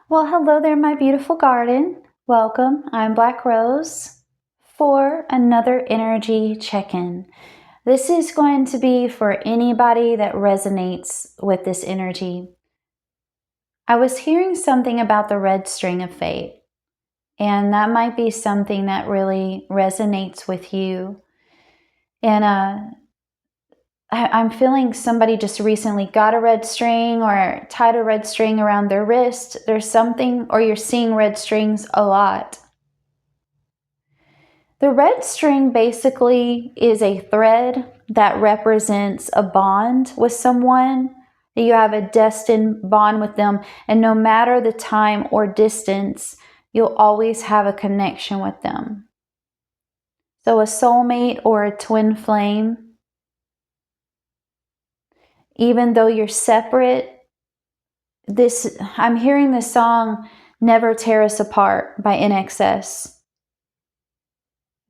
Well, hello there, my beautiful garden. Welcome. I'm Black Rose for another energy check-in. This is going to be for anybody that resonates with this energy. I was hearing something about the red string of fate, and that might be something that really resonates with you. And I'm feeling somebody just recently got a red string or tied a red string around their wrist. There's something, or you're seeing red strings a lot. The red string basically is a thread that represents a bond with someone. You have a destined bond with them, and no matter the time or distance, you'll always have a connection with them. So a soulmate or a twin flame, even though you're separate, I'm hearing the song Never Tear Us Apart by NXS.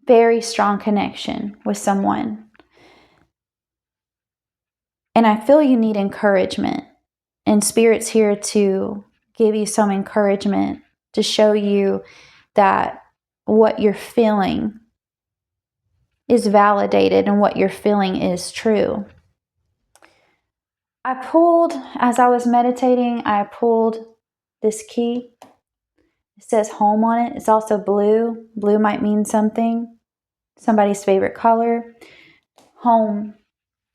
Very strong connection with someone. And I feel you need encouragement. And Spirit's here to give you some encouragement, to show you that what you're feeling is validated and what you're feeling is true. As I was meditating, I pulled this key. It says home on it. It's also blue. Blue might mean somebody's favorite color. Home.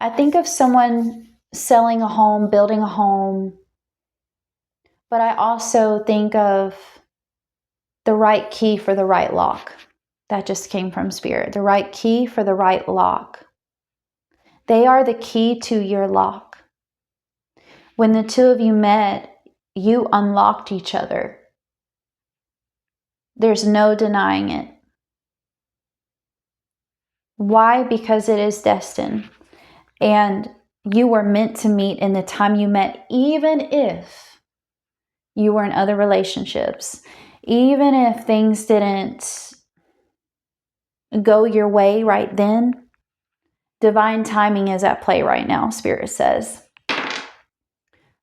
I think of someone selling a home, building a home, but I also think of the right key for the right lock. That just came from Spirit. The right key for the right lock. They are the key to your lock. When the two of you met, you unlocked each other. There's no denying it. Why? Because it is destined. And you were meant to meet in the time you met, even if you were in other relationships, even if things didn't go your way right then. Divine timing is at play right now, Spirit says.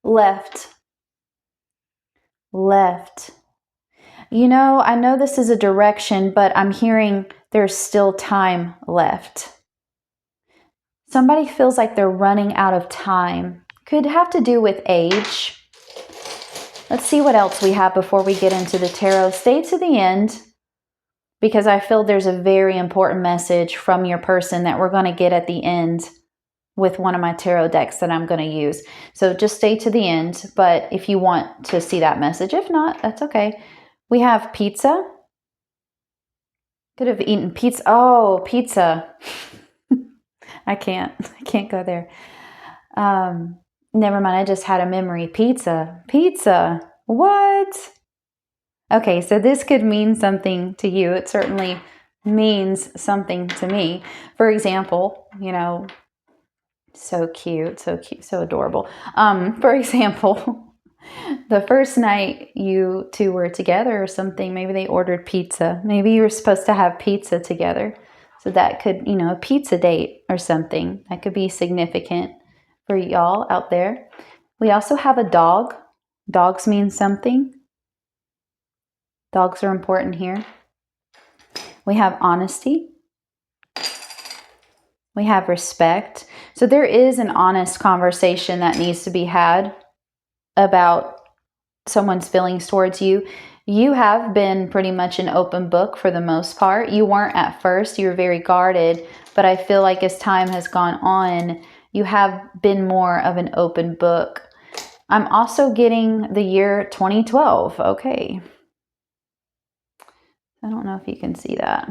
Left. You know, I know this is a direction, but I'm hearing there's still time left. Somebody feels like they're running out of time. Could have to do with age. Let's see what else we have before we get into the tarot. Stay to the end, because I feel there's a very important message from your person that we're going to get at the end with one of my tarot decks that I'm going to use. So just stay to the end, but if you want to see that message, if not, that's okay. We have pizza. Could have eaten pizza. Oh, pizza. I can't go there. Never mind. I just had a memory. Pizza. What? Okay, so this could mean something to you. It certainly means something to me. For example, you know, so cute, so adorable. For example, the first night you two were together or something, maybe they ordered pizza. Maybe you were supposed to have pizza together. So that could, you know, a pizza date or something. That could be significant for y'all out there. We also have a dog. Dogs mean something. Dogs are important here. We have honesty. We have respect. So there is an honest conversation that needs to be had about someone's feelings towards you. You have been pretty much an open book for the most part. You weren't at first. You were very guarded. But I feel like as time has gone on, you have been more of an open book. I'm also getting the year 2012. Okay. I don't know if you can see that.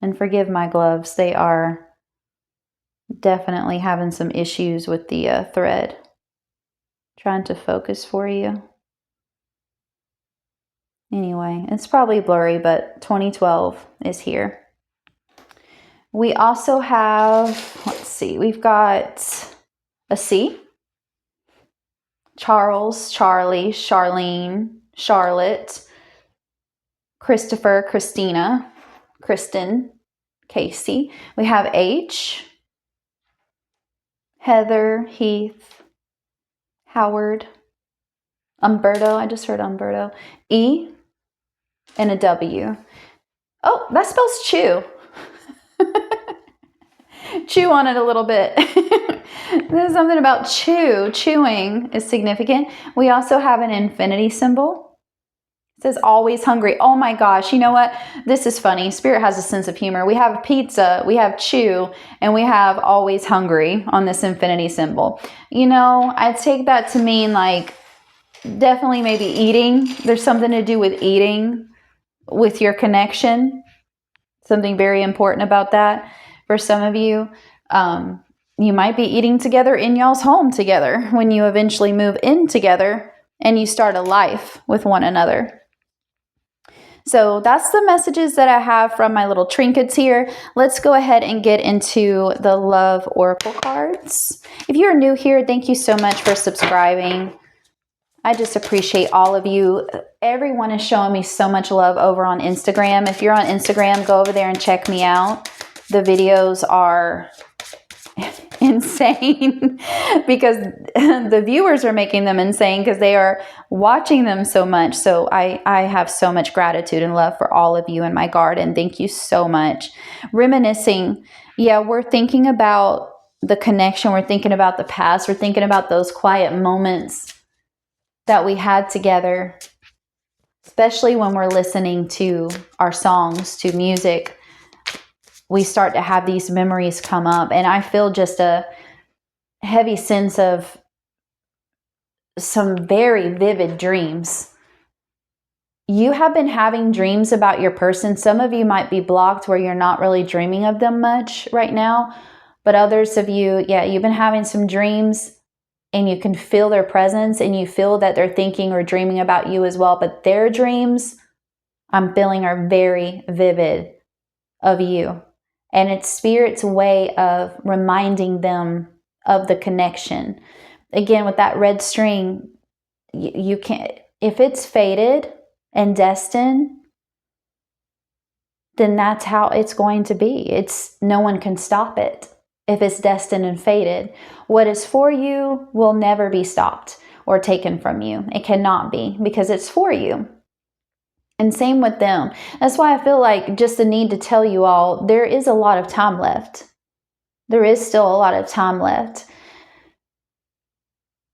And forgive my gloves. They are definitely having some issues with the thread. Trying to focus for you. Anyway, it's probably blurry, but 2012 is here. We also have, let's see, we've got a C. Charles, Charlie, Charlene, Charlotte, Christopher, Christina, Kristen, Casey. We have H. Heather, Heath, Howard, Umberto. I just heard Umberto. E and a W. Oh, that spells chew. Chew on it a little bit. There's something about chewing is significant. We also have an infinity symbol. It says always hungry. Oh my gosh, you know what? This is funny. Spirit has a sense of humor. We have pizza, we have chew, and we have always hungry on this infinity symbol. You know, I take that to mean like definitely maybe eating. There's something to do with eating with your connection. Something very important about that for some of you. You might be eating together in y'all's home together when you eventually move in together and you start a life with one another. So that's the messages that I have from my little trinkets here. Let's go ahead and get into the love oracle cards. If you're new here, thank you so much for subscribing. I just appreciate all of you. Everyone is showing me so much love over on Instagram. If you're on Instagram, go over there and check me out. The videos are insane because the viewers are making them insane because they are watching them so much. So I have so much gratitude and love for all of you in my garden. Thank you so much. Reminiscing. Yeah, we're thinking about the connection. We're thinking about the past. We're thinking about those quiet moments that we had together, especially when we're listening to our songs, to music. We start to have these memories come up, and I feel just a heavy sense of some very vivid dreams. You have been having dreams about your person. Some of you might be blocked where you're not really dreaming of them much right now, but others of you, yeah, you've been having some dreams and you can feel their presence and you feel that they're thinking or dreaming about you as well. But their dreams, I'm feeling, are very vivid of you. And it's Spirit's way of reminding them of the connection. Again, with that red string, you can't, if it's fated and destined, then that's how it's going to be. It's no one can stop it. If it's destined and fated, what is for you will never be stopped or taken from you. It cannot be, because it's for you. And same with them. That's why I feel like just the need to tell you all, there is a lot of time left. There is still a lot of time left.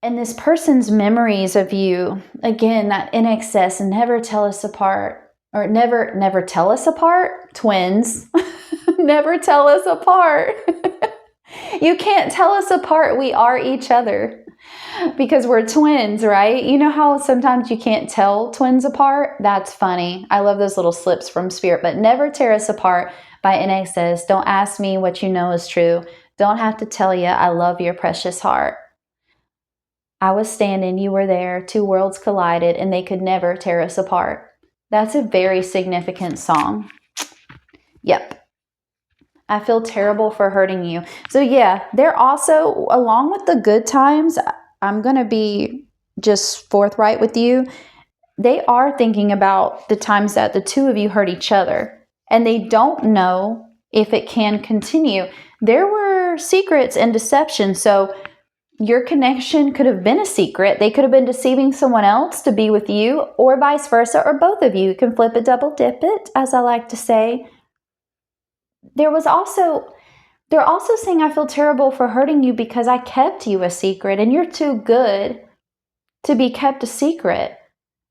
And this person's memories of you, again, that in excess, never tell us apart, or never tell us apart, twins, never tell us apart. You can't tell us apart. We are each other because we're twins, right? You know how sometimes you can't tell twins apart? That's funny. I love those little slips from Spirit, but never tear us apart by in excess. Don't ask me what you know is true. Don't have to tell you I love your precious heart. I was standing, you were there, two worlds collided, and they could never tear us apart. That's a very significant song. Yep. I feel terrible for hurting you. So yeah, they're also, along with the good times, I'm going to be just forthright with you. They are thinking about the times that the two of you hurt each other, and they don't know if it can continue. There were secrets and deception. So your connection could have been a secret. They could have been deceiving someone else to be with you, or vice versa, or both of you. You can flip it, double dip it, as I like to say. They're also saying, I feel terrible for hurting you because I kept you a secret, and you're too good to be kept a secret.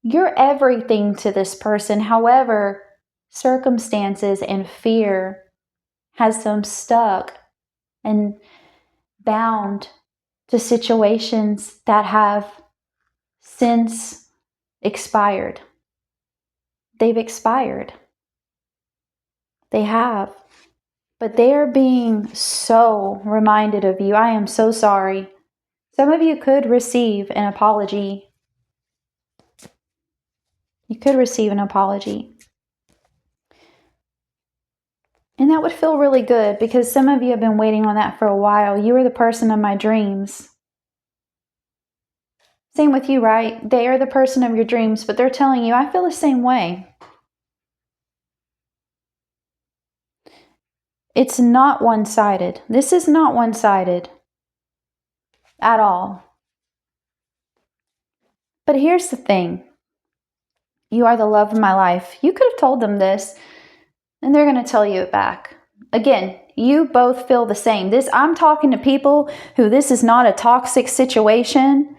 You're everything to this person. However, circumstances and fear has them stuck and bound to situations that have since expired. They've expired. They have. But they are being so reminded of you. I am so sorry. Some of you could receive an apology. You could receive an apology. And that would feel really good, because some of you have been waiting on that for a while. You are the person of my dreams. Same with you, right? They are the person of your dreams, but they're telling you, I feel the same way. It's not one-sided. This is not one-sided at all. But here's the thing. You are the love of my life. You could have told them this, and they're going to tell you it back. Again, you both feel the same. I'm talking to people who this is not a toxic situation,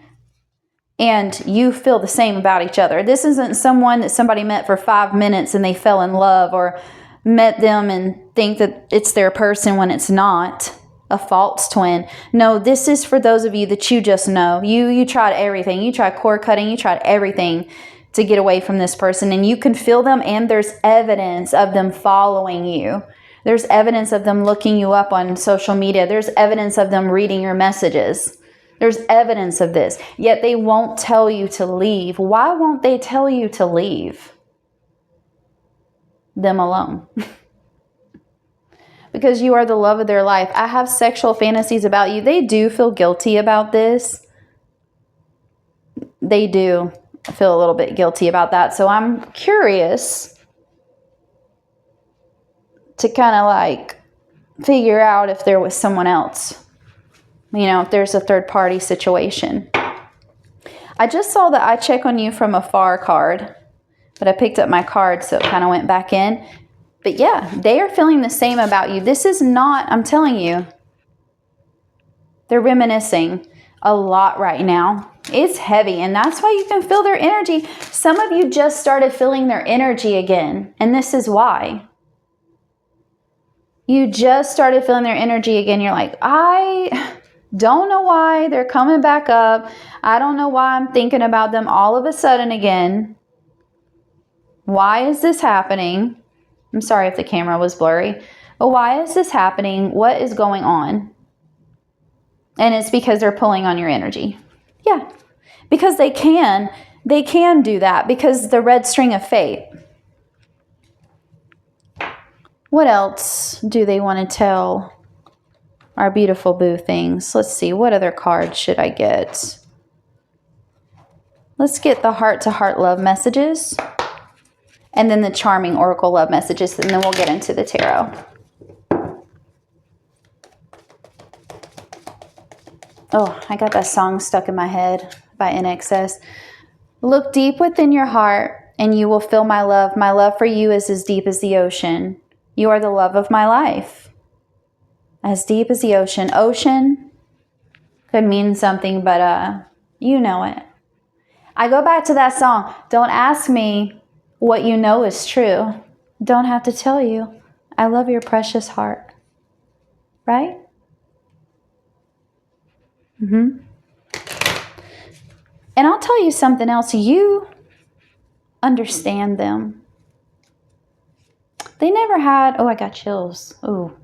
and you feel the same about each other. This isn't someone that somebody met for 5 minutes and they fell in love, or met them and think that it's their person when it's not. A false twin. No, this is for those of you that you just know. You tried everything. You tried cord cutting. You tried everything to get away from this person, and you can feel them, and there's evidence of them following you. There's evidence of them looking you up on social media. There's evidence of them reading your messages. There's evidence of this, yet they won't tell you to leave. Why won't they tell you to leave them alone? Because you are the love of their life. I have sexual fantasies about you. They do feel guilty about this. They do feel a little bit guilty about that. So I'm curious to kind of like figure out if there was someone else. You know, if there's a third party situation. I just saw the I check on you from afar card, but I picked up my card, so it kind of went back in. But yeah, they are feeling the same about you. This is not, I'm telling you, they're reminiscing a lot right now. It's heavy, and that's why you can feel their energy. Some of you just started feeling their energy again, and this is why. You just started feeling their energy again. You're like, I don't know why they're coming back up. I don't know why I'm thinking about them all of a sudden again. Why is this happening? I'm sorry if the camera was blurry. But why is this happening? What is going on? And it's because they're pulling on your energy. Yeah. Because they can do that because the red string of fate. What else do they want to tell our beautiful boo things? Let's see. What other cards should I get? Let's get the heart-to-heart love messages. And then the charming oracle love messages. And then we'll get into the tarot. Oh, I got that song stuck in my head by NXS. Look deep within your heart and you will feel my love. My love for you is as deep as the ocean. You are the love of my life. As deep as the ocean. Ocean could mean something, but you know it. I go back to that song. Don't ask me what you know is true. Don't have to tell you. I love your precious heart. Right? Mm-hmm. And I'll tell you something else. You understand them. They never had, oh, I got chills. Oh.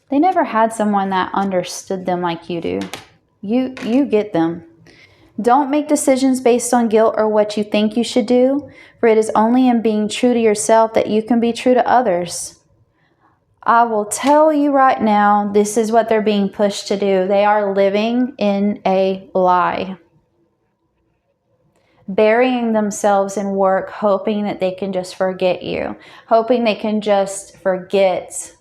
They never had someone that understood them like you do. You get them. Don't make decisions based on guilt or what you think you should do, for it is only in being true to yourself that you can be true to others. I will tell you right now, this is what they're being pushed to do. They are living in a lie. Burying themselves in work, hoping that they can just forget you. Hoping they can just forget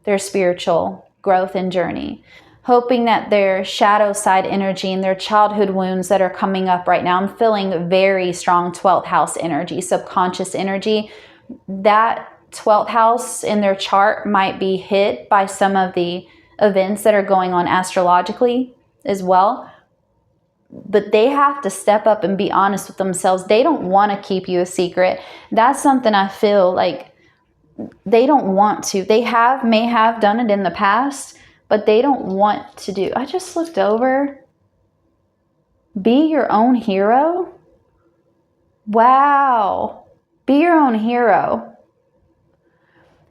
their spiritual growth and journey. Hoping that their shadow side energy and their childhood wounds that are coming up right now. I'm feeling very strong 12th house energy, subconscious energy. That 12th house in their chart might be hit by some of the events that are going on astrologically as well. But they have to step up and be honest with themselves. They don't want to keep you a secret. That's something I feel like they don't want to. They may have done it in the past, but they don't want to do. I just looked over. Be your own hero. Wow. Be your own hero.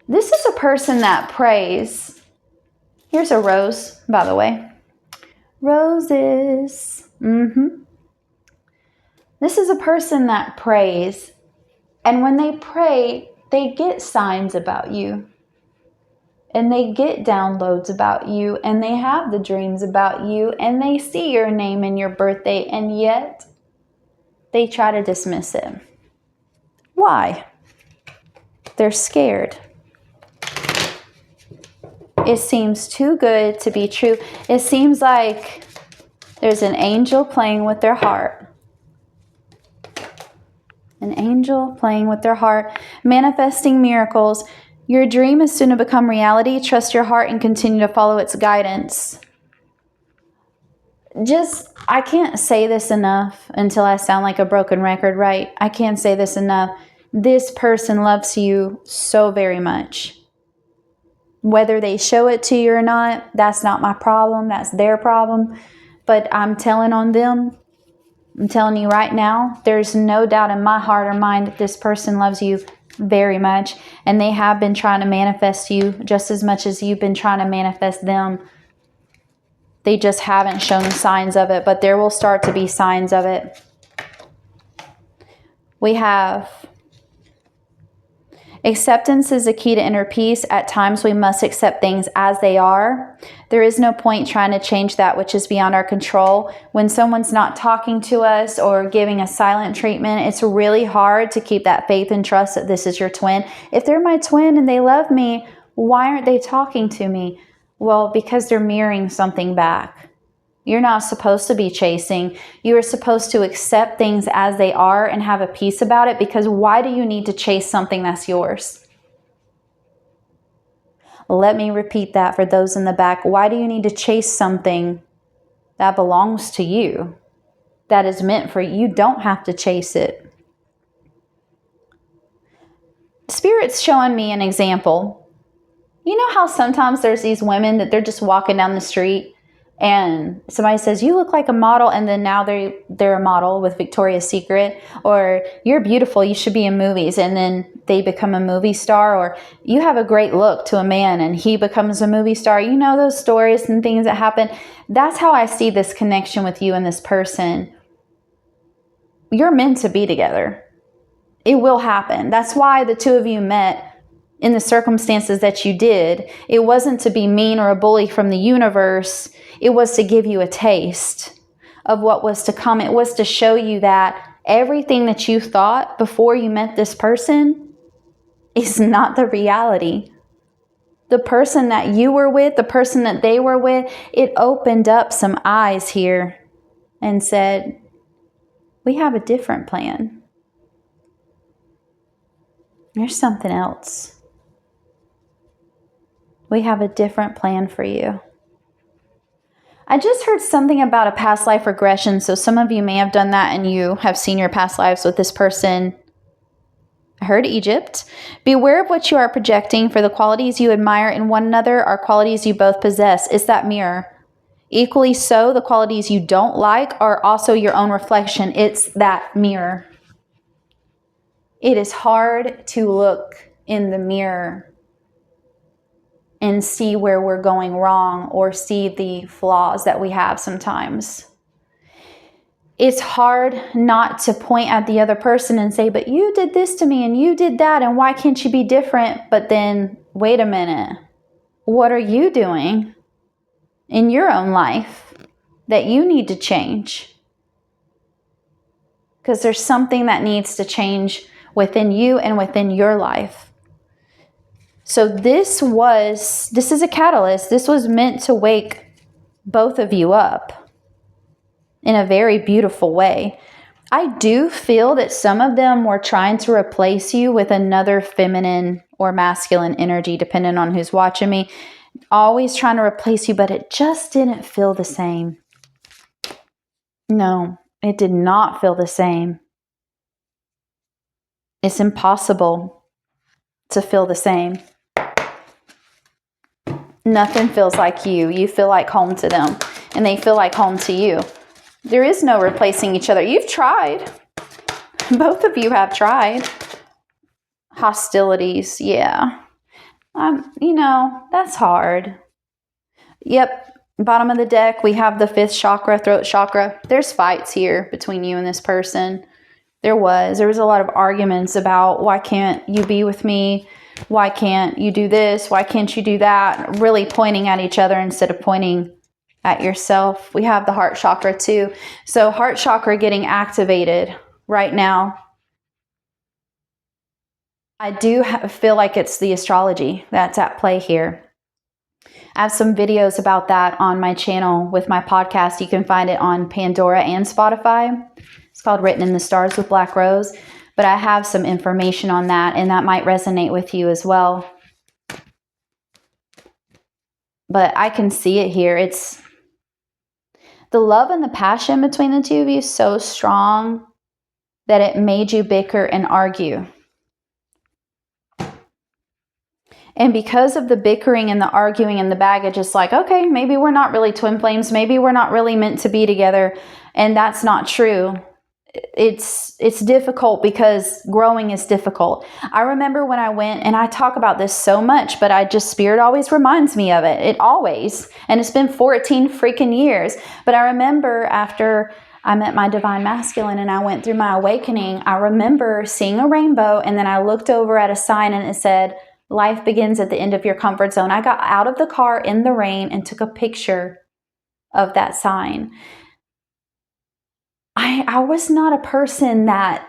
This is a person that prays. Here's a rose, by the way. Roses. This is a person that prays. And when they pray, they get signs about you. And they get downloads about you. And they have the dreams about you. And they see your name and your birthday. And yet, they try to dismiss it. Why? They're scared. It seems too good to be true. It seems like there's an angel playing with their heart. An angel playing with their heart, manifesting miracles. Your dream is soon to become reality. Trust your heart and continue to follow its guidance. I can't say this enough until I sound like a broken record, right? I can't say this enough. This person loves you so very much. Whether they show it to you or not, that's not my problem. That's their problem. But I'm telling on them. I'm telling you right now, there's no doubt in my heart or mind that this person loves you very much. And they have been trying to manifest you just as much as you've been trying to manifest them. They just haven't shown signs of it, but there will start to be signs of it. We have acceptance is a key to inner peace. At times we must accept things as they are. There is no point trying to change that which is beyond our control. When someone's not talking to us or giving us silent treatment, it's really hard to keep that faith and trust that this is your twin. If they're my twin and they love me, why aren't they talking to me? Well, because they're mirroring something back. You're not supposed to be chasing. You are supposed to accept things as they are and have a peace about it, because why do you need to chase something that's yours? Let me repeat that for those in the back. Why do you need to chase something that belongs to you, that is meant for you? You don't have to chase it. Spirit's showing me an example. You know how sometimes there's these women that they're just walking down the street and somebody says, you look like a model, and then now they're a model with Victoria's Secret, or you're beautiful, you should be in movies, and then they become a movie star, or you have a great look to a man and he becomes a movie star. You know those stories and things that happen. That's how I see this connection with you and this person. You're meant to be together. It will happen. That's why the two of you met in the circumstances that you did. It wasn't to be mean or a bully from the universe. It was to give you a taste of what was to come. It was to show you that everything that you thought before you met this person is not the reality. The person that you were with, the person that they were with, it opened up some eyes here and said, we have a different plan. There's something else. We have a different plan for you. I just heard something about a past life regression. So some of you may have done that and you have seen your past lives with this person. I heard Egypt. Beware of what you are projecting, for the qualities you admire in one another are qualities you both possess. It's that mirror. Equally so, the qualities you don't like are also your own reflection. It's that mirror. It is hard to look in the mirror and see where we're going wrong or see the flaws that we have sometimes. It's hard not to point at the other person and say, but you did this to me and you did that, and why can't you be different? But then, wait a minute. What are you doing in your own life that you need to change? Because there's something that needs to change within you and within your life. So this is a catalyst. This was meant to wake both of you up in a very beautiful way. I do feel that some of them were trying to replace you with another feminine or masculine energy, depending on who's watching me. Always trying to replace you, but it just didn't feel the same. No, it did not feel the same. It's impossible to feel the same. Nothing feels like you. You feel like home to them, and they feel like home to you. There is no replacing each other. You've tried. Both of you have tried. Hostilities, yeah. That's hard. Yep, bottom of the deck, we have the 5th chakra, throat chakra. There's fights here between you and this person. There was a lot of arguments about, why can't you be with me? Why can't you do this? Why can't you do that? Really pointing at each other instead of pointing at yourself. We have the heart chakra too. So heart chakra getting activated right now. I do feel like it's the astrology that's at play here. I have some videos about that on my channel with my podcast. You can find it on Pandora and Spotify. It's called Written in the Stars with Black Rose. But I have some information on that, and that might resonate with you as well. But I can see it here. It's the love and the passion between the two of you so strong that it made you bicker and argue. And because of the bickering and the arguing and the baggage, it's like, okay, maybe we're not really twin flames. Maybe we're not really meant to be together. And that's not true. It's difficult because growing is difficult. I remember when I went, and I talk about this so much, but Spirit always reminds me of it. It always. And it's been 14 freaking years. But I remember after I met my divine masculine and I went through my awakening, I remember seeing a rainbow, and then I looked over at a sign and it said, life begins at the end of your comfort zone. I got out of the car in the rain and took a picture of that sign. I was not a person that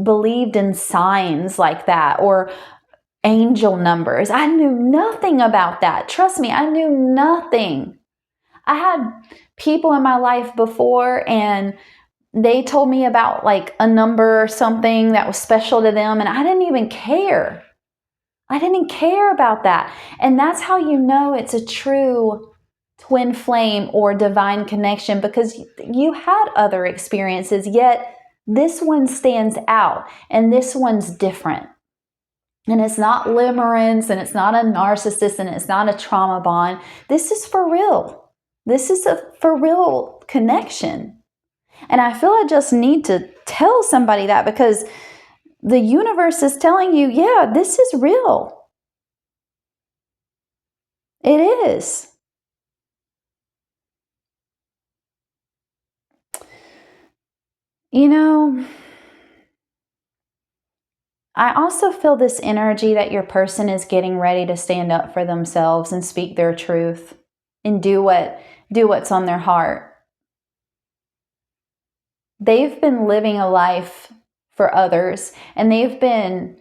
believed in signs like that or angel numbers. I knew nothing about that. Trust me, I knew nothing. I had people in my life before, and they told me about like a number or something that was special to them, and I didn't even care. I didn't care about that. And that's how you know it's a true twin flame or divine connection, because you had other experiences, yet this one stands out and this one's different. And it's not limerence, and it's not a narcissist, and it's not a trauma bond. This is for real. This is a for real connection. And I feel I just need to tell somebody that, because the universe is telling you, yeah, this is real. It is. You know, I also feel this energy that your person is getting ready to stand up for themselves and speak their truth and do what's on their heart. They've been living a life for others, and they've been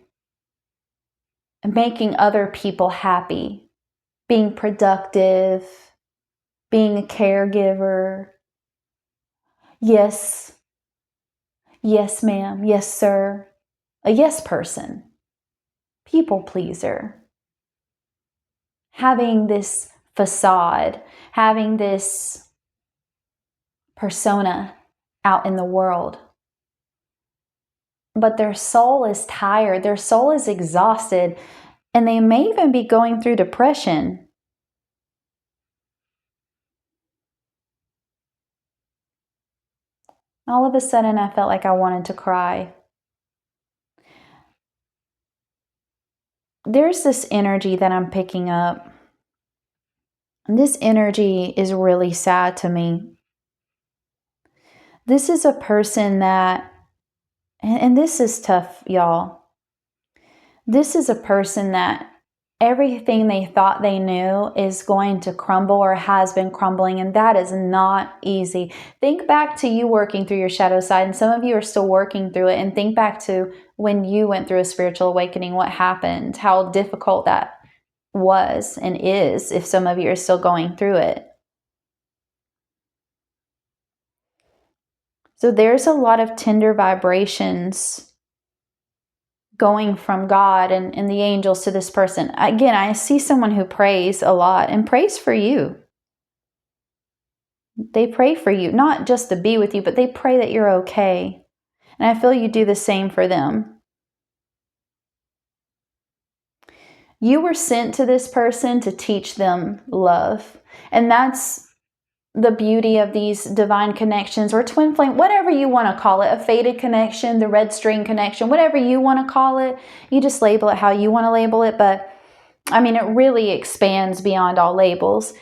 making other people happy, being productive, being a caregiver. Yes. Yes, ma'am. Yes, sir. A yes person. People pleaser. Having this facade, having this persona out in the world. But their soul is tired, their soul is exhausted, and they may even be going through depression. All of a sudden, I felt like I wanted to cry. There's this energy that I'm picking up. And this energy is really sad to me. This is a person that, and this is tough, y'all. This is a person that everything they thought they knew is going to crumble or has been crumbling, and that is not easy. Think back to you working through your shadow side, and some of you are still working through it, and think back to when you went through a spiritual awakening, what happened, how difficult that was and is, if some of you are still going through it. So there's a lot of tender vibrations going from God and the angels to this person. Again, I see someone who prays a lot and prays for you. They pray for you, not just to be with you, but they pray that you're okay. And I feel you do the same for them. You were sent to this person to teach them love. And that's the beauty of these divine connections, or twin flame, whatever you want to call it, a fated connection, the red string connection, whatever you want to call it. You just label it how you want to label it. But I mean, it really expands beyond all labels.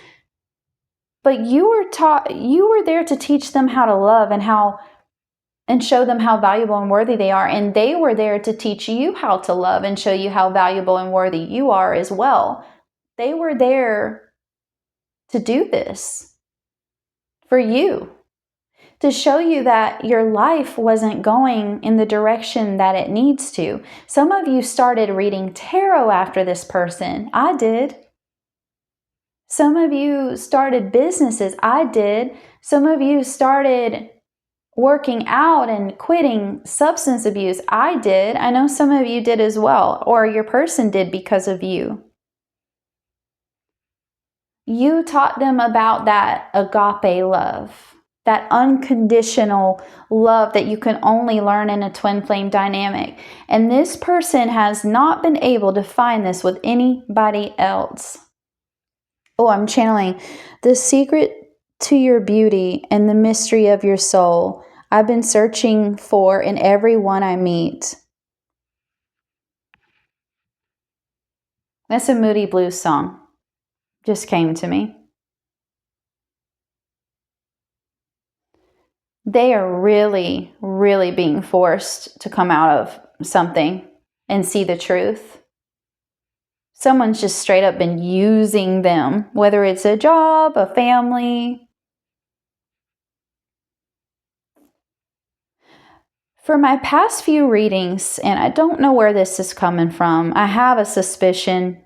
But you were there to teach them how to love and show them how valuable and worthy they are. And they were there to teach you how to love and show you how valuable and worthy you are as well. They were there to do this for you, to show you that your life wasn't going in the direction that it needs to. Some of you started reading tarot after this person. I did. Some of you started businesses. I did. Some of you started working out and quitting substance abuse. I did. I know some of you did as well, or your person did because of you. You taught them about that agape love, that unconditional love that you can only learn in a twin flame dynamic. And this person has not been able to find this with anybody else. Oh, I'm channeling the secret to your beauty and the mystery of your soul. I've been searching for in everyone I meet. That's a Moody Blues song. Just came to me. They are really, really being forced to come out of something and see the truth. Someone's just straight up been using them, whether it's a job, a family. For my past few readings, and I don't know where this is coming from, I have a suspicion.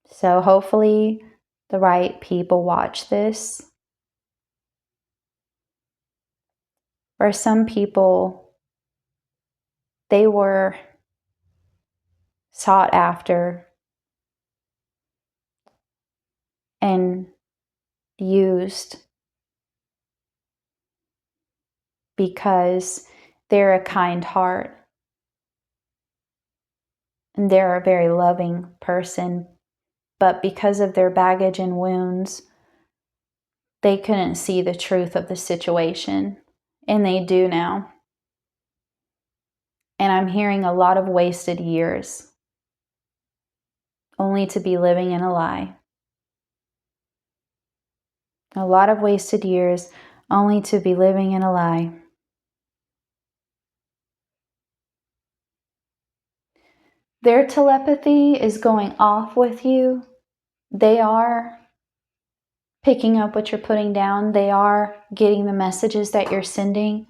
So hopefully the right people watch this. For some people, they were sought after and used because they're a kind heart and they're a very loving person. But because of their baggage and wounds, they couldn't see the truth of the situation. And they do now. And I'm hearing a lot of wasted years only to be living in a lie. A lot of wasted years only to be living in a lie. Their telepathy is going off with you. They are picking up what you're putting down. They are getting the messages that you're sending.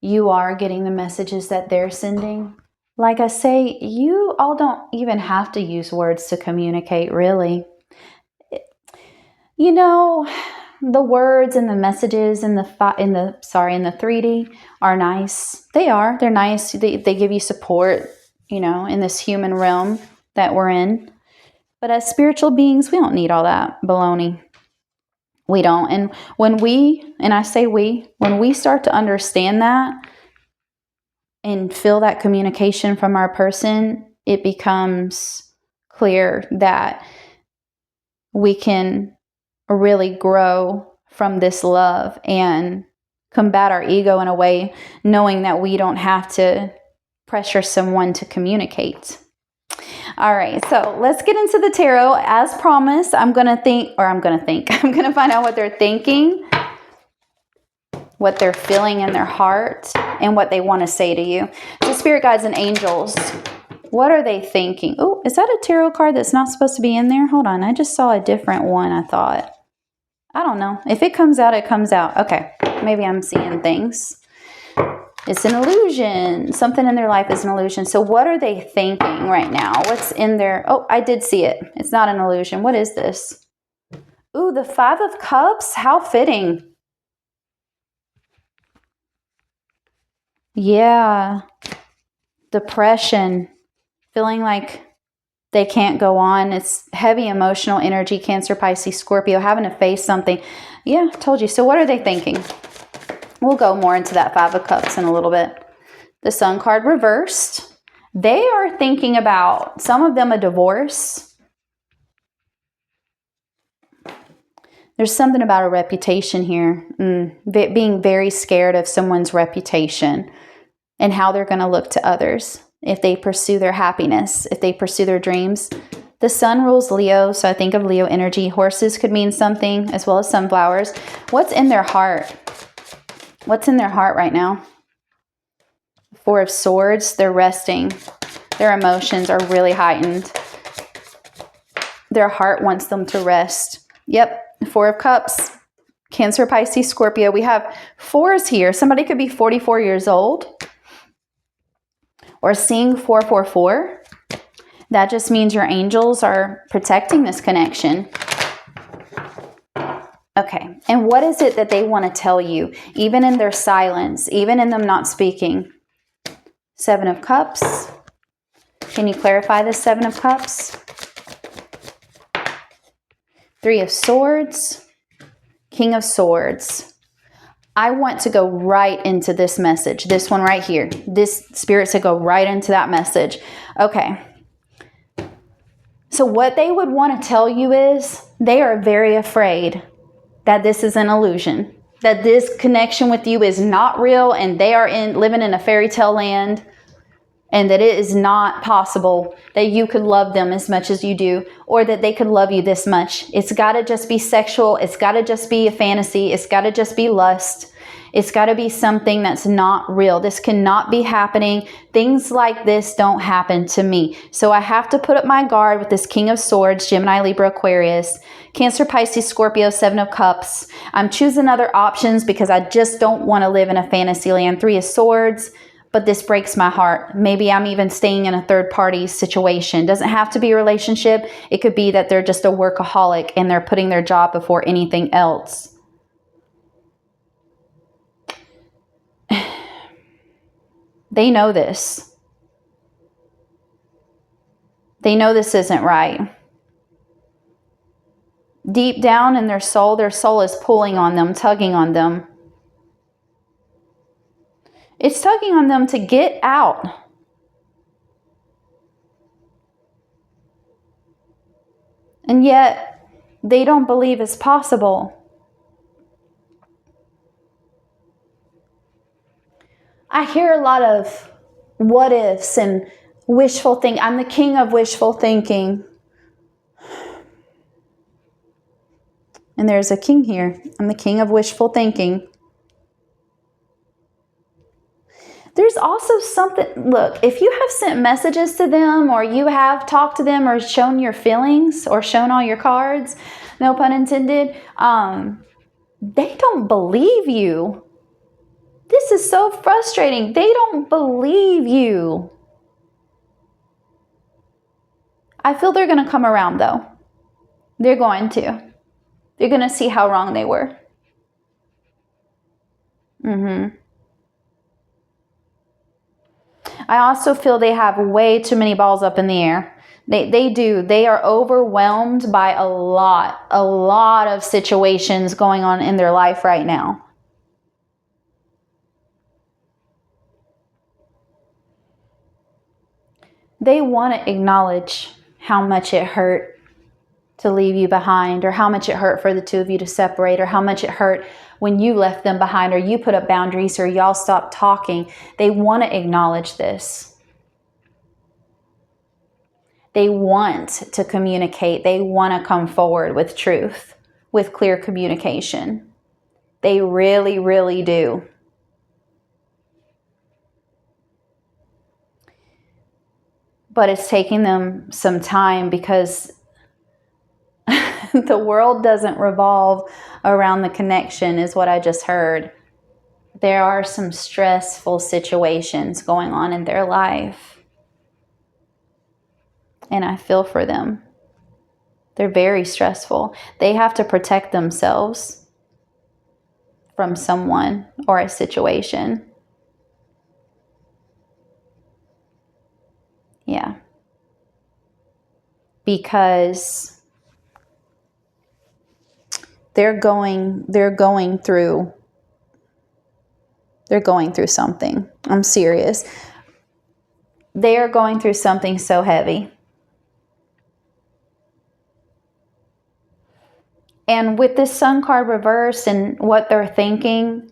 You are getting the messages that they're sending. Like I say, you all don't even have to use words to communicate, really. You know, the words and the messages in the 3D are nice. They are. They're nice. They give you support, in this human realm that we're in. But as spiritual beings, we don't need all that baloney. We don't. And when we start to understand that and feel that communication from our person, it becomes clear that we can really grow from this love and combat our ego in a way, knowing that we don't have to pressure someone to communicate. All right, so let's get into the tarot. As promised, I'm going to find out what they're thinking, what they're feeling in their heart, and what they want to say to you. So spirit guides and angels, what are they thinking? Oh, is that a tarot card that's not supposed to be in there? Hold on, I just saw a different one, I thought. I don't know. If it comes out, it comes out. Okay, maybe I'm seeing things. It's an illusion. Something in their life is an illusion. So what are they thinking right now? What's in there? Oh, I did see it. It's not an illusion. What is this? Ooh, the 5 of Cups. How fitting. Yeah. Depression. Feeling like they can't go on. It's heavy emotional energy. Cancer, Pisces, Scorpio. Having to face something. Yeah, told you. So what are they thinking? We'll go more into that 5 of Cups in a little bit. The Sun card reversed. They are thinking about, some of them, a divorce. There's something about a reputation here. Being very scared of someone's reputation and how they're going to look to others if they pursue their happiness, if they pursue their dreams. The Sun rules Leo, so I think of Leo energy. Horses could mean something, as well as sunflowers. What's in their heart? What's in their heart right now? 4 of Swords, they're resting. Their emotions are really heightened. Their heart wants them to rest. Yep, 4 of Cups. Cancer, Pisces, Scorpio. We have 4s here. Somebody could be 44 years old or seeing 444. That just means your angels are protecting this connection. Okay, and what is it that they want to tell you, even in their silence, even in them not speaking? Seven of Cups. Can you clarify this Seven of Cups? Three of Swords. King of Swords. I want to go right into this message. This one right here. This Spirit said go right into that message. Okay. So what they would want to tell you is they are very afraid that this is an illusion, that this connection with you is not real and they are living in a fairy tale land, and that it is not possible that you could love them as much as you do, or that they could love you this much. It's got to just be sexual. It's got to just be a fantasy. It's got to just be lust. It's got to be something that's not real. This cannot be happening. Things like this don't happen to me. So I have to put up my guard with this King of Swords, Gemini, Libra, Aquarius, Cancer, Pisces, Scorpio, Seven of Cups. I'm choosing other options because I just don't want to live in a fantasy land. Three of Swords. But this breaks my heart. Maybe I'm even staying in a third party situation. Doesn't have to be a relationship. It could be that they're just a workaholic and they're putting their job before anything else. They know this. They know this isn't right. Deep down in their soul is pulling on them, tugging on them. It's tugging on them to get out. And yet, they don't believe it's possible. I hear a lot of what ifs and wishful thinking. I'm the king of wishful thinking. And there's a king here. I'm the king of wishful thinking. There's also something, look, if you have sent messages to them or you have talked to them or shown your feelings or shown all your cards, no pun intended, they don't believe you. This is so frustrating. They don't believe you. I feel they're going to come around though. They're going to. They're going to see how wrong they were. I also feel they have way too many balls up in the air. They do. They are overwhelmed by a lot of situations going on in their life right now. They want to acknowledge how much it hurt to leave you behind, or how much it hurt for the two of you to separate, or how much it hurt when you left them behind, or you put up boundaries, or y'all stopped talking. They want to acknowledge this. They want to communicate. They want to come forward with truth, with clear communication. They really, really do. But it's taking them some time because the world doesn't revolve around the connection, is what I just heard. There are some stressful situations going on in their life. And I feel for them. They're very stressful. They have to protect themselves from someone or a situation. Yeah. Because they're going through something. I'm serious. They are going through something so heavy. And with this Sun card reversed and what they're thinking,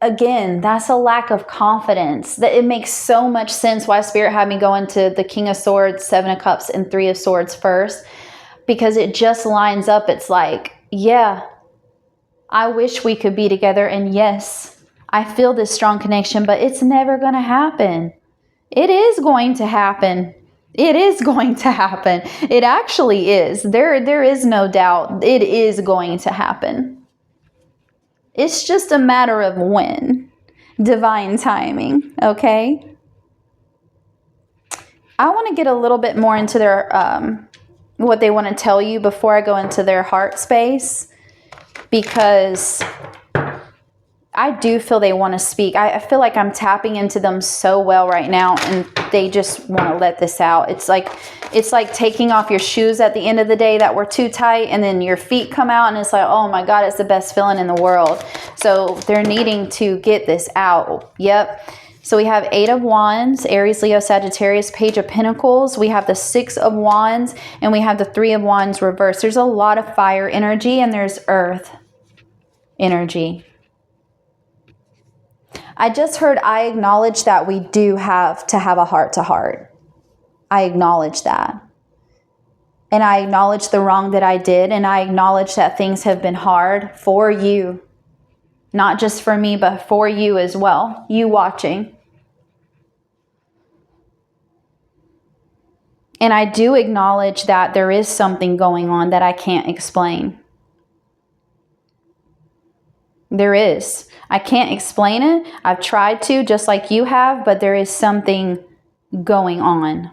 again, that's a lack of confidence. That it makes so much sense why Spirit had me go into the King of Swords, Seven of Cups, and Three of Swords first. Because it just lines up. It's like, yeah, I wish we could be together. And yes, I feel this strong connection, but it's never going to happen. It is going to happen. It is going to happen. It actually is. There is no doubt. It is going to happen. It's just a matter of when. Divine timing, okay? I want to get a little bit more into their what they want to tell you before I go into their heart space, because I do feel they want to speak. I feel like I'm tapping into them so well right now, and they just want to let this out. It's like taking off your shoes at the end of the day that were too tight, and then your feet come out, and it's like, oh my God, it's the best feeling in the world. So they're needing to get this out. Yep. So we have 8 of Wands, Aries, Leo, Sagittarius, Page of Pentacles. We have the 6 of Wands, and we have the 3 of Wands reversed. There's a lot of fire energy, and there's earth energy. I just heard, I acknowledge that we do have to have a heart-to-heart. I acknowledge that. And I acknowledge the wrong that I did, and I acknowledge that things have been hard for you. Not just for me, but for you as well. You watching. And I do acknowledge that there is something going on that I can't explain. There is. I can't explain it. I've tried to, just like you have, but there is something going on.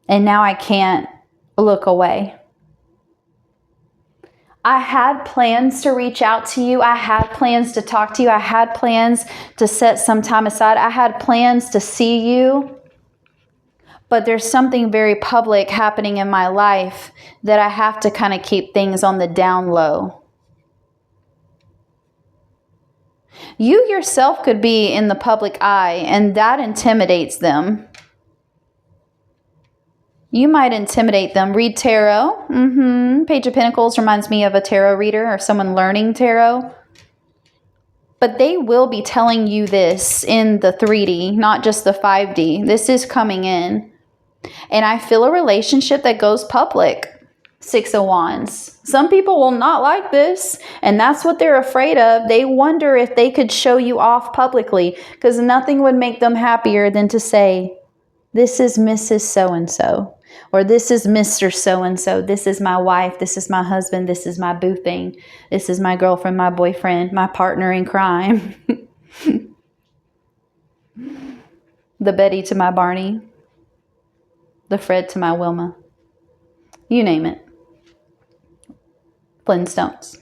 And now I can't look away. I had plans to reach out to you. I had plans to talk to you. I had plans to set some time aside. I had plans to see you. But there's something very public happening in my life that I have to kind of keep things on the down low. You yourself could be in the public eye, and that intimidates them. You might intimidate them. Read tarot. Page of Pentacles reminds me of a tarot reader or someone learning tarot. But they will be telling you this in the 3D, not just the 5D. This is coming in. And I feel a relationship that goes public. 6 of Wands. Some people will not like this, and that's what they're afraid of. They wonder if they could show you off publicly, because nothing would make them happier than to say, this is Mrs. So-and-so. Or this is Mr. So-and-so. This is my wife. This is my husband. This is my boo thing. This is my girlfriend, my boyfriend, my partner in crime. The Betty to my Barney. The Fred to my Wilma. You name it. Flintstones.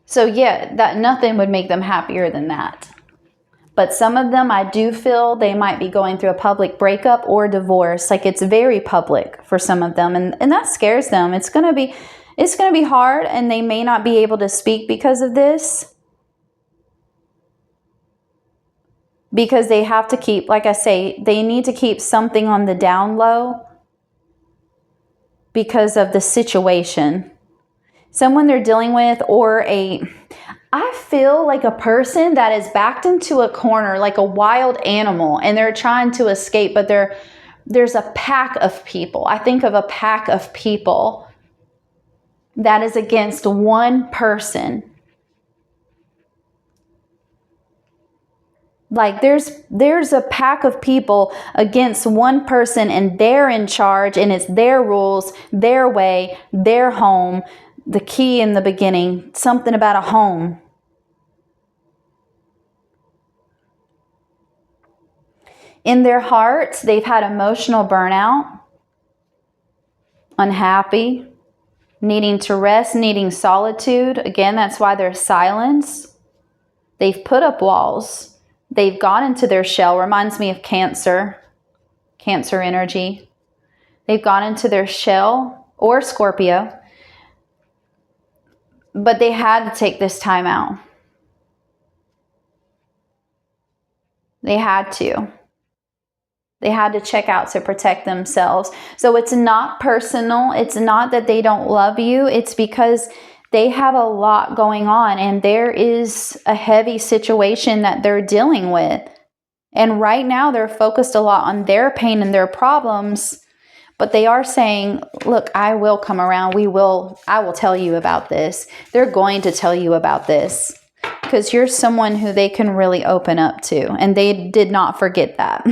So yeah, that nothing would make them happier than that. But some of them, I do feel they might be going through a public breakup or divorce. Like, it's very public for some of them. And that scares them. It's going to be hard, and they may not be able to speak because of this. Because they have to keep, like I say, they need to keep something on the down low because of the situation. Someone they're dealing with, or I feel like a person that is backed into a corner like a wild animal, and they're trying to escape, but there's a pack of people. I think of a pack of people that is against one person. Like there's a pack of people against one person, and they're in charge, and it's their rules, their way, their home. The key in the beginning, something about a home. In their hearts, they've had emotional burnout, unhappy, needing to rest, needing solitude. Again, that's why there's silence. They've put up walls. They've gone into their shell. Reminds me of Cancer energy. They've gone into their shell, or Scorpio. But they had to take this time out. They had to. They had to check out to protect themselves. So it's not personal. It's not that they don't love you. It's because they have a lot going on, and there is a heavy situation that they're dealing with. And right now they're focused a lot on their pain and their problems. But they are saying, look, I will come around. I will tell you about this. They're going to tell you about this, because you're someone who they can really open up to. And they did not forget that.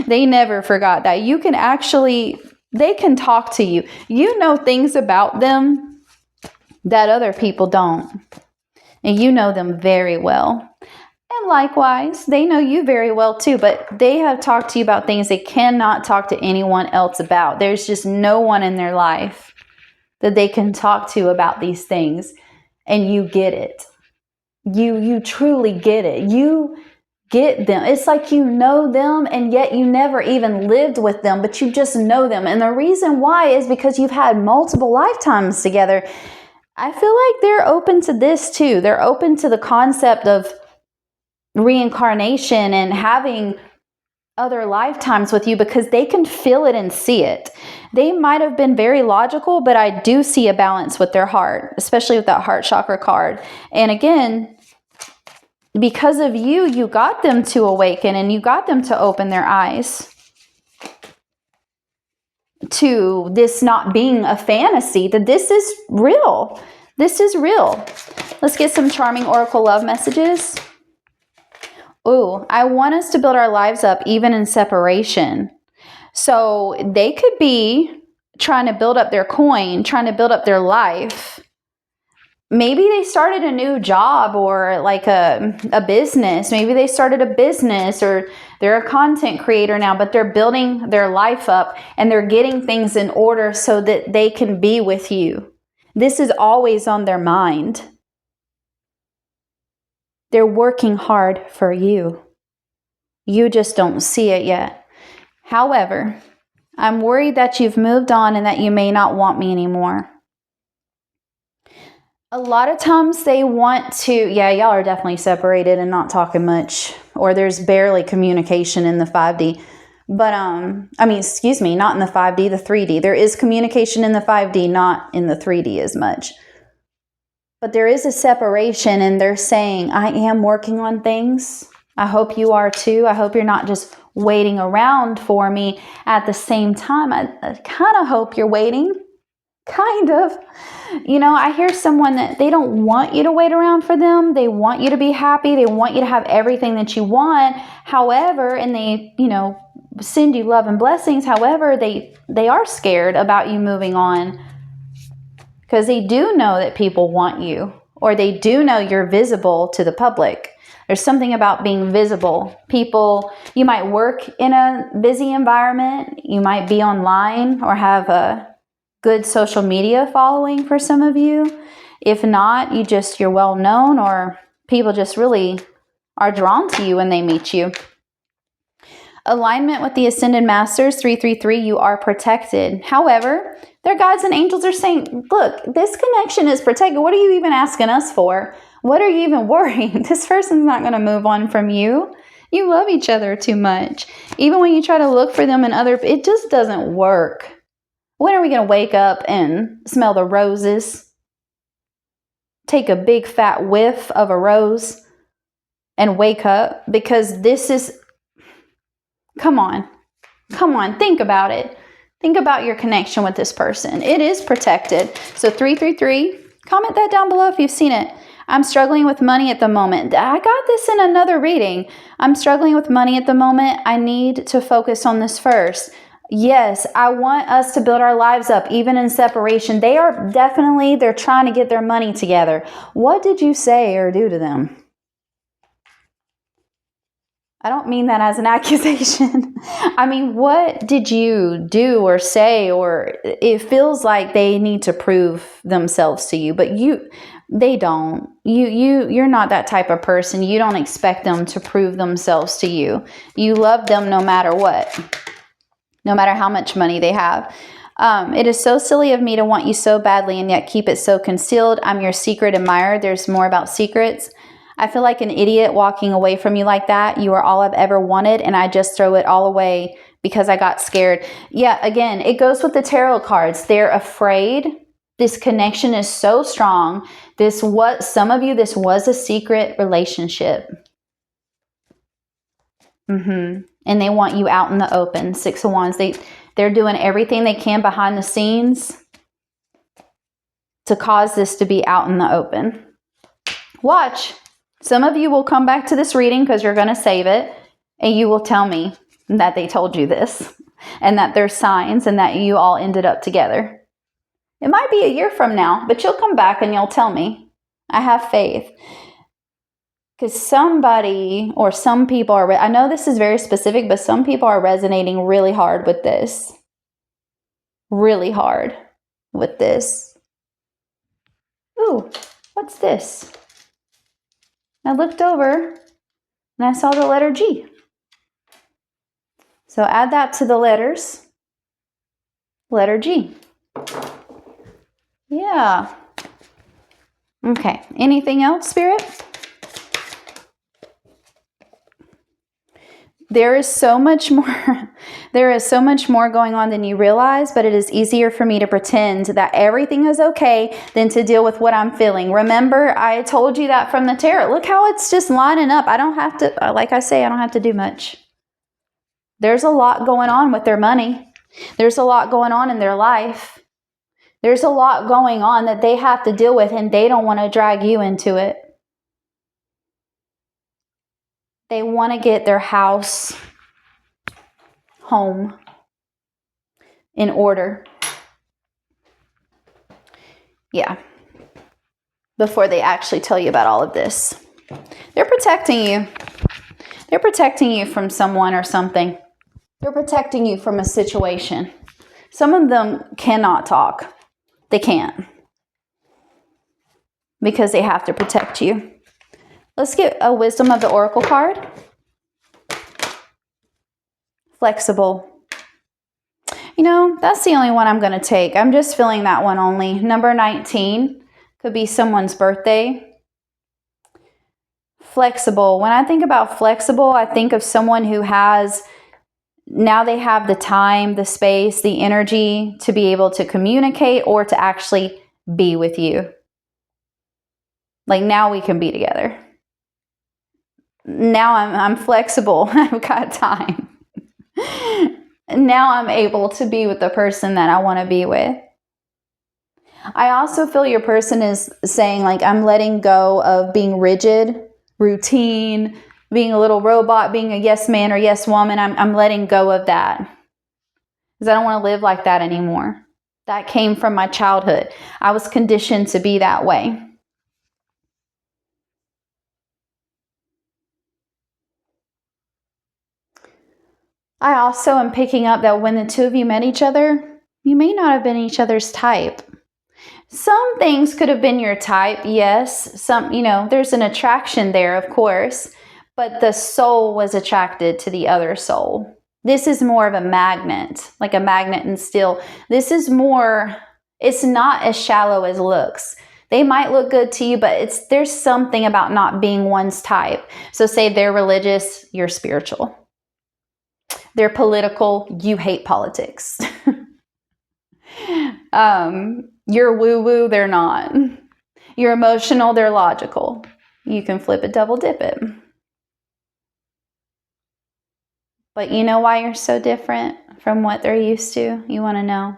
They never forgot that. They can talk to you. You know things about them that other people don't. And you know them very well. And them likewise. They know you very well too, but they have talked to you about things they cannot talk to anyone else about. There's just no one in their life that they can talk to about these things, and you get it. You truly get it. You get them. It's like you know them, and yet you never even lived with them, but you just know them. And the reason why is because you've had multiple lifetimes together. I feel like they're open to this too. They're open to the concept of reincarnation and having other lifetimes with you because they can feel it and see it. They might have been very logical, but I do see a balance with their heart, especially with that heart chakra card. And again, because of you, you got them to awaken and you got them to open their eyes to this not being a fantasy, that this is real. This is real. Let's get some charming oracle love messages. Ooh, I want us to build our lives up even in separation. So they could be trying to build up their coin, trying to build up their life. Maybe they started a new job or like a business. Maybe they started a business or they're a content creator now, but they're building their life up and they're getting things in order so that they can be with you. This is always on their mind. They're working hard for you. You just don't see it yet. However, I'm worried that you've moved on and that you may not want me anymore. A lot of times they want to, yeah, y'all are definitely separated and not talking much, or there's barely communication in the 5D. But, excuse me, not in the 5D, the 3D. There is communication in the 5D, not in the 3D as much. But there is a separation and they're saying, I am working on things. I hope you are too. I hope you're not just waiting around for me. At the same time, I kind of hope you're waiting. Kind of. You know, I hear someone that they don't want you to wait around for them. They want you to be happy. They want you to have everything that you want. However, and they, send you love and blessings. However, they are scared about you moving on because they do know that people want you, or they do know you're visible to the public. There's something about being visible. People, you might work in a busy environment. You might be online or have a good social media following for some of you. If not, you're well known, or people just really are drawn to you when they meet you. Alignment with the Ascended Masters, 333, you are protected. However, their guides and angels are saying, look, this connection is protected. What are you even asking us for? What are you even worrying? This person's not going to move on from you. You love each other too much. Even when you try to look for them in it just doesn't work. When are we going to wake up and smell the roses? Take a big fat whiff of a rose and wake up? Because this is, come on, think about it. Think about your connection with this person. It is protected. So 333, comment that down below if you've seen it. I'm struggling with money at the moment. I got this in another reading. I'm struggling with money at the moment. I need to focus on this first. Yes, I want us to build our lives up, even in separation. They're trying to get their money together. What did you say or do to them? I don't mean that as an accusation. I mean, what did you do or say? Or it feels like they need to prove themselves to you, but they don't. You're not that type of person. You don't expect them to prove themselves to you. You love them no matter what. No matter how much money they have. It is so silly of me to want you so badly and yet keep it so concealed. I'm your secret admirer. There's more about secrets. I feel like an idiot walking away from you like that. You are all I've ever wanted, and I just throw it all away because I got scared. Yeah, again, it goes with the tarot cards. They're afraid. This connection is so strong. Some of you, this was a secret relationship. And they want you out in the open. 6 of Wands. They're doing everything they can behind the scenes to cause this to be out in the open. Watch. Some of you will come back to this reading because you're going to save it, and you will tell me that they told you this and that there's signs and that you all ended up together. It might be a year from now, but you'll come back and you'll tell me. I have faith. Because somebody or some people are, I know this is very specific, but some people are resonating really hard with this. Really hard with this. Ooh, what's this? I looked over and I saw the letter G. So add that to the letters. Letter G. Yeah. Okay. Anything else, Spirit? There is so much more. There is so much more going on than you realize, but it is easier for me to pretend that everything is okay than to deal with what I'm feeling. Remember, I told you that from the tarot. Look how it's just lining up. I don't have to, like I say, I don't have to do much. There's a lot going on with their money. There's a lot going on in their life. There's a lot going on that they have to deal with, and they don't want to drag you into it. They want to get their house, home, in order. Yeah. Before they actually tell you about all of this. They're protecting you. They're protecting you from someone or something. They're protecting you from a situation. Some of them cannot talk. They can't. Because they have to protect you. Let's get a Wisdom of the Oracle card. Flexible. You know, that's the only one I'm going to take. I'm just feeling that one only. Number 19 could be someone's birthday. Flexible. When I think about flexible, I think of someone who has, now they have the time, the space, the energy to be able to communicate or to actually be with you. Like, now we can be together. Now I'm flexible. I've got time. Now I'm able to be with the person that I want to be with. I also feel your person is saying, like, I'm letting go of being rigid, routine, being a little robot, being a yes man or yes woman. I'm letting go of that. Because I don't want to live like that anymore. That came from my childhood. I was conditioned to be that way. I also am picking up that when the two of you met each other, you may not have been each other's type. Some things could have been your type, yes. Some, you know, there's an attraction there, of course, but the soul was attracted to the other soul. This is more of a magnet, like a magnet and steel. This is more, it's not as shallow as looks. They might look good to you, but there's something about not being one's type. So say they're religious, you're spiritual. They're political, you hate politics. You're woo-woo, they're not. You're emotional, they're logical. You can flip it, double dip it. But you know why you're so different from what they're used to? You want to know?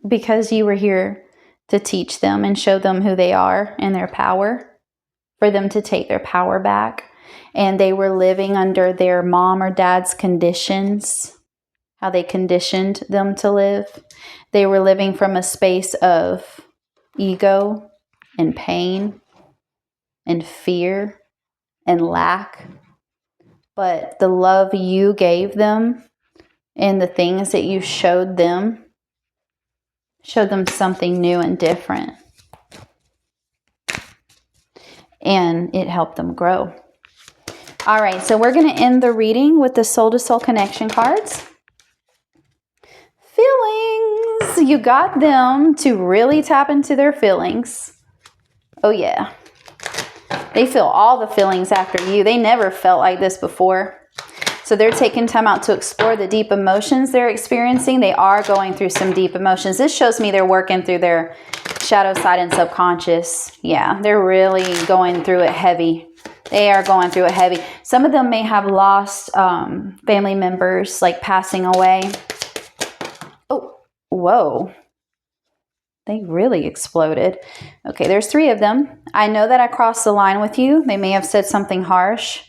Because you were here to teach them and show them who they are and their power, for them to take their power back. And they were living under their mom or dad's conditions, how they conditioned them to live. They were living from a space of ego and pain and fear and lack. But the love you gave them and the things that you showed them something new and different. And it helped them grow. All right, so we're going to end the reading with the Soul to Soul Connection cards. Feelings. You got them to really tap into their feelings. Oh, yeah. They feel all the feelings after you. They never felt like this before. So they're taking time out to explore the deep emotions they're experiencing. They are going through some deep emotions. This shows me they're working through their shadow side and subconscious. Yeah, they're really going through it heavy. They are going through it heavy. Some of them may have lost family members, like passing away. Oh, whoa. They really exploded. Okay, there's 3 of them. I know that I crossed the line with you. They may have said something harsh.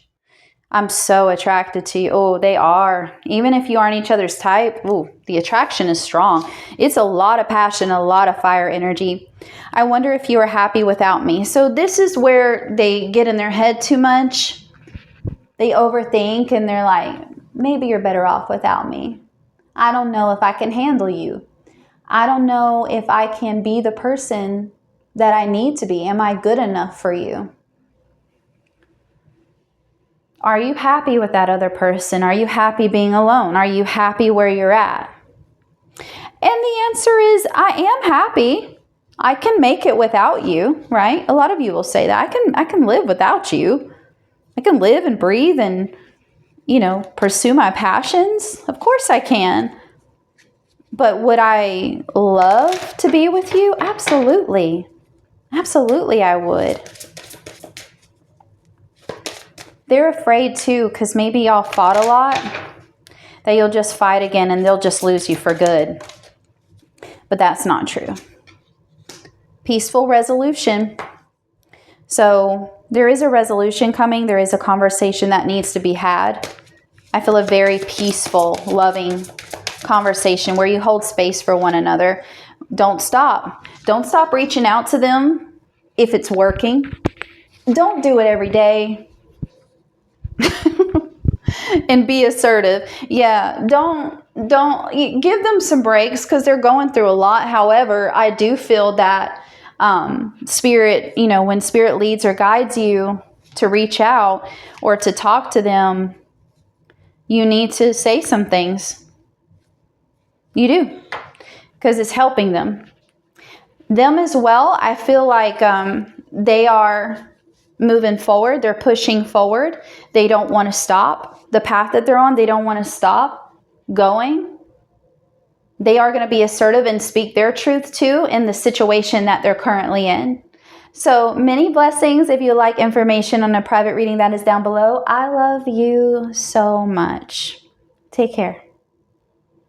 I'm so attracted to you. Oh, they are. Even if you aren't each other's type, oh, the attraction is strong. It's a lot of passion, a lot of fire energy. I wonder if you are happy without me. So this is where they get in their head too much. They overthink and they're like, maybe you're better off without me. I don't know if I can handle you. I don't know if I can be the person that I need to be. Am I good enough for you? Are you happy with that other person? Are you happy being alone? Are you happy where you're at? And the answer is, I am happy. I can make it without you, right? A lot of you will say that. I can live without you. I can live and breathe and, pursue my passions. Of course I can. But would I love to be with you? Absolutely. Absolutely I would. They're afraid too, because maybe y'all fought a lot, that you'll just fight again and they'll just lose you for good. But that's not true. Peaceful resolution. So there is a resolution coming. There is a conversation that needs to be had. I feel a very peaceful, loving conversation where you hold space for one another. Don't stop. Don't stop reaching out to them if it's working. Don't do it every day. And be assertive. Yeah, don't give them some breaks because they're going through a lot. However, I do feel that spirit, when spirit leads or guides you to reach out or to talk to them, you need to say some things. You do, because it's helping them. Them as well, I feel like they are moving forward. They're pushing forward. They don't want to stop. The path that they're on, they don't want to stop going. They are going to be assertive and speak their truth too in the situation that they're currently in. So many blessings. If you like information on a private reading, that is down below. I love you so much. Take care.